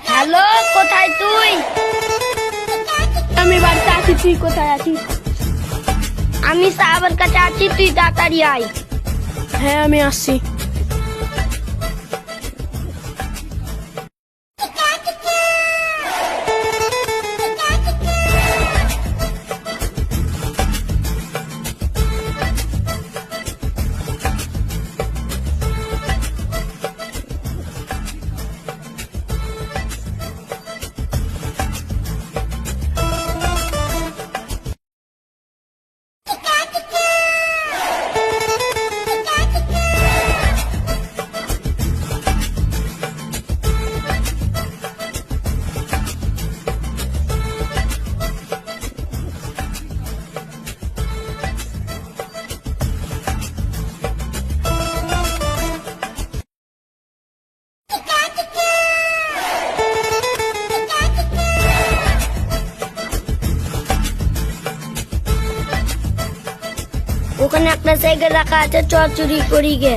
Hello, কোথায় তুই? আমি বাড়িতে আছি, তুই কোথায় আছিস? আমি সাহাবের কাছে আছি, তুই তাড়াতাড়ি আয়। হ্যাঁ, আমি আসছি। ওখানে একটা সাইকেল রাখা আছে, চল চুরি করি গে।